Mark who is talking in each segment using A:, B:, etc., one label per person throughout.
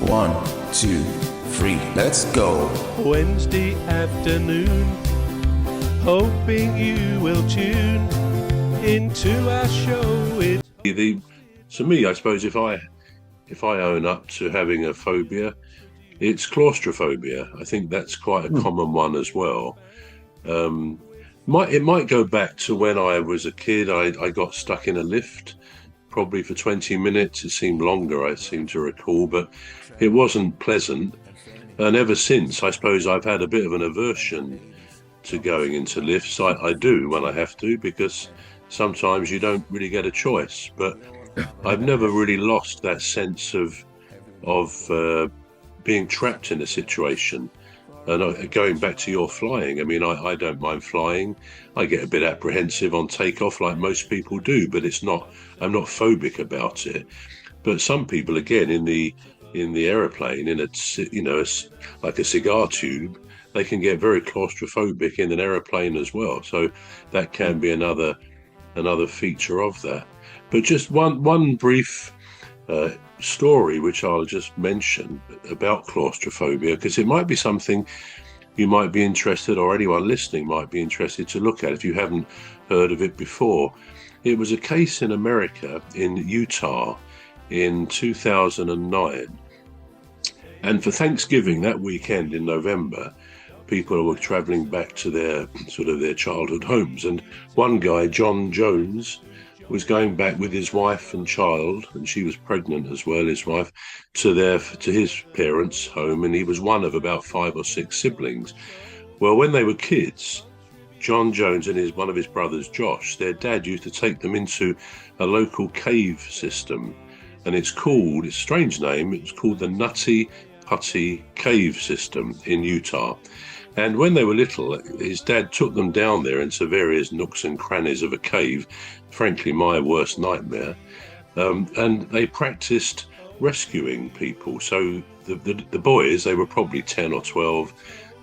A: 1, 2, 3, let's go.
B: Wednesday afternoon, hoping you will tune into our show.
C: To me, I suppose if I own up to having a phobia, it's claustrophobia. I think that's quite a common one as well. It might go back to when I was a kid. I got stuck in a lift probably for 20 minutes. It seemed longer, I seem to recall, but it wasn't pleasant. And ever since, I suppose I've had a bit of an aversion to going into lifts. I do when I have to, because sometimes you don't really get a choice. But I've never really lost that sense of being trapped in a situation. And going back to your flying, I mean, I don't mind flying. I get a bit apprehensive on takeoff, like most people do, but I'm not phobic about it. But some people, again, in the aeroplane, like a cigar tube, they can get very claustrophobic in an aeroplane as well. So that can be another feature of that. But just one brief story which I'll just mention about claustrophobia, because it might be something you might be interested, or anyone listening might be interested to look at if you haven't heard of it before. It was a case in America, in Utah, in 2009. And for Thanksgiving, that weekend in November, people were traveling back to their childhood homes. And one guy, John Jones, was going back with his wife and child, and she was pregnant as well, his wife, to his parents' home, and he was one of about 5 or 6 siblings. Well, when they were kids, John Jones and one of his brothers, Josh, their dad used to take them into a local cave system, and it's a strange name, it's called the Nutty Putty Cave System in Utah. And when they were little, his dad took them down there into various nooks and crannies of a cave, frankly my worst nightmare, and they practiced rescuing people. So the boys, they were probably 10 or 12,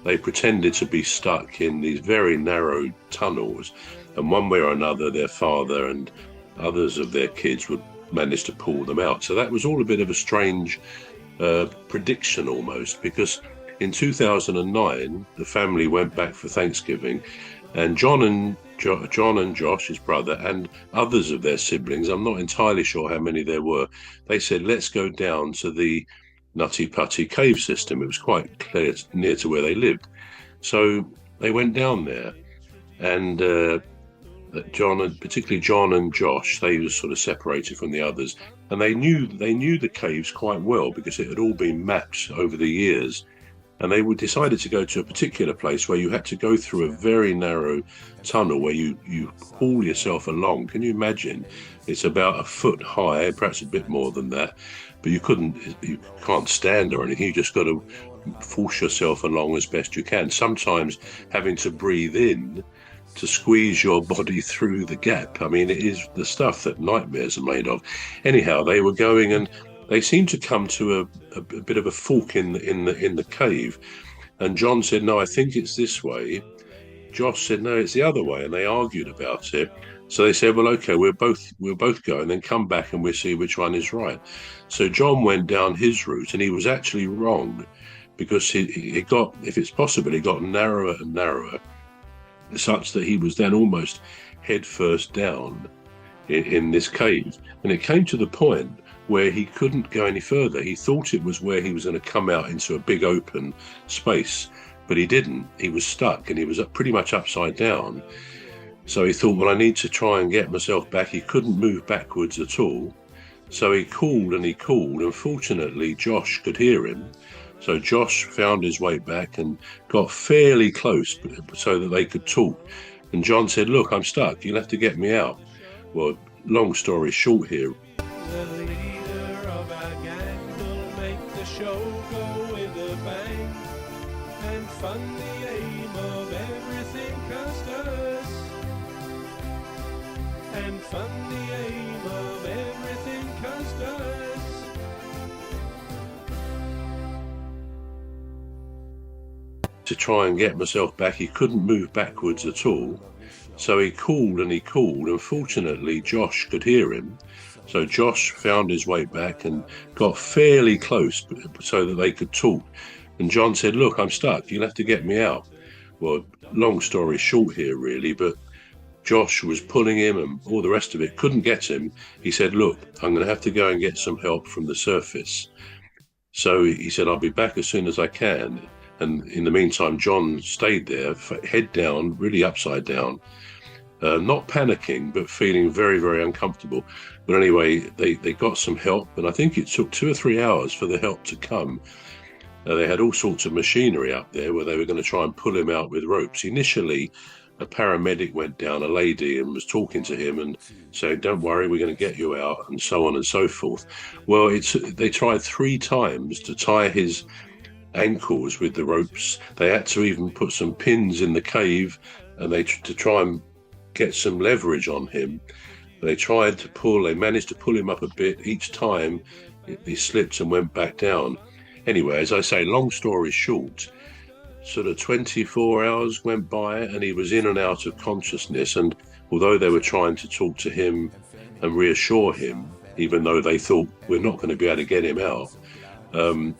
C: they pretended to be stuck in these very narrow tunnels, and one way or another their father and others of their kids would manage to pull them out. So that was all a bit of a strange prediction almost, because in 2009, the family went back for Thanksgiving, and John and Josh, his brother, and others of their siblings, I'm not entirely sure how many there were, they said, let's go down to the Nutty Putty cave system. It was quite near to where they lived. So they went down there, and particularly John and Josh, they were sort of separated from the others, and they knew the caves quite well because it had all been mapped over the years. And they decided to go to a particular place where you had to go through a very narrow tunnel where you haul yourself along. Can you imagine? It's about 1 foot high, perhaps a bit more than that. But you can't stand or anything. You just got to force yourself along as best you can. Sometimes having to breathe in to squeeze your body through the gap. I mean, it is the stuff that nightmares are made of. Anyhow, they were going, and they seemed to come to a bit of a fork in the cave, and John said, "No, I think it's this way." Josh said, "No, it's the other way," and they argued about it. So they said, "Well, okay, we'll both go, and then come back and we'll see which one is right." So John went down his route, and he was actually wrong, because it got, if it's possible, it got narrower and narrower, such that he was then almost head first down in this cave, and it came to the point where he couldn't go any further. He thought it was where he was going to come out into a big open space, but he didn't. He was stuck, and he was pretty much upside down. So he thought, well, I need to try and get myself back. He couldn't move backwards at all. So he called and he called, and fortunately Josh could hear him. So Josh found his way back and got fairly close so that they could talk. And John said, "Look, I'm stuck. You'll have to get me out." Well, long story short here,
B: The leader of our gang will make the show go with a bang and fund the aim of everything Custis, and fund the aim of everything Custis.
C: to try and get myself back. He couldn't move backwards at all. So he called and he called, and fortunately Josh could hear him. So Josh found his way back and got fairly close so that they could talk. And John said, "Look, I'm stuck. You'll have to get me out." Well, long story short here, really, but Josh was pulling him and all the rest of it, couldn't get him. He said, "Look, I'm going to have to go and get some help from the surface." So he said, "I'll be back as soon as I can." And in the meantime, John stayed there, head down, really upside down, not panicking, but feeling very, very uncomfortable. But anyway, they got some help, and I think it took 2 or 3 hours for the help to come. They had all sorts of machinery up there where they were going to try and pull him out with ropes. Initially, a paramedic went down, a lady, and was talking to him and saying, "Don't worry, we're going to get you out," and so on and so forth. Well, they tried 3 times to tie his ankles with the ropes. They had to even put some pins in the cave, and to try and get some leverage on him. They managed to pull him up a bit. Each time he slipped and went back down. Anyway, as I say, long story short, sort of 24 hours went by and he was in and out of consciousness. And although they were trying to talk to him and reassure him, even though they thought we're not going to be able to get him out,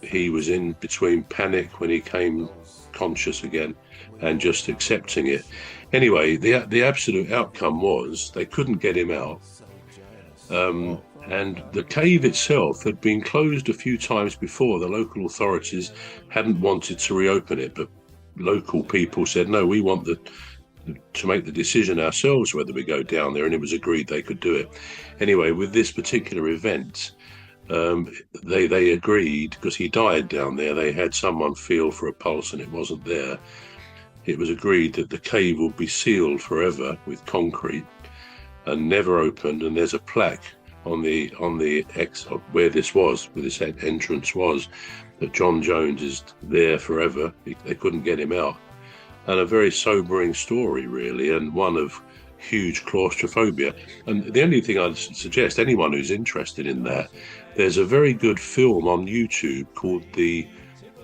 C: he was in between panic when he came conscious again and just accepting it. Anyway, the absolute outcome was they couldn't get him out. And the cave itself had been closed a few times before. The local authorities hadn't wanted to reopen it, but local people said, "No, we want to make the decision ourselves whether we go down there," and it was agreed they could do it. Anyway, with this particular event, they agreed, because he died down there, they had someone feel for a pulse and it wasn't there. It was agreed that the cave would be sealed forever with concrete and never opened, and there's a plaque on the where this entrance was, that John Jones is there forever. They couldn't get him out. And a very sobering story, really, and one of huge claustrophobia. And the only thing I'd suggest anyone who's interested in that, there's a very good film on YouTube called The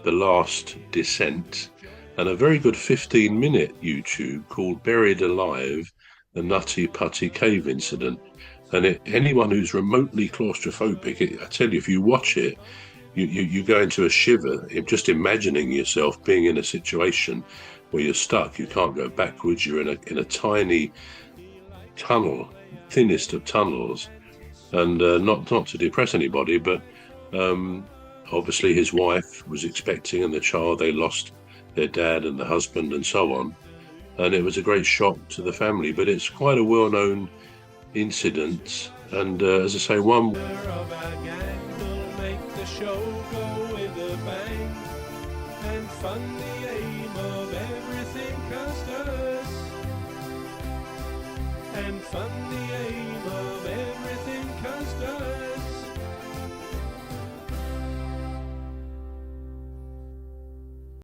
C: Last Descent, and a very good 15-minute YouTube called Buried Alive, the Nutty Putty Cave Incident. And anyone who's remotely claustrophobic, I tell you, if you watch it, you go into a shiver, just imagining yourself being in a situation where you're stuck. You can't go backwards. You're in a tiny tunnel, thinnest of tunnels. And not to depress anybody, but obviously his wife was expecting, and the child, they lost their dad and the husband and so on. And it was a great shock to the family, but it's quite a well-known incident. And as I say, one
B: of our gang will make the show go with a bang and fund the aim of everything Custis, and fund the aim of everything Custis.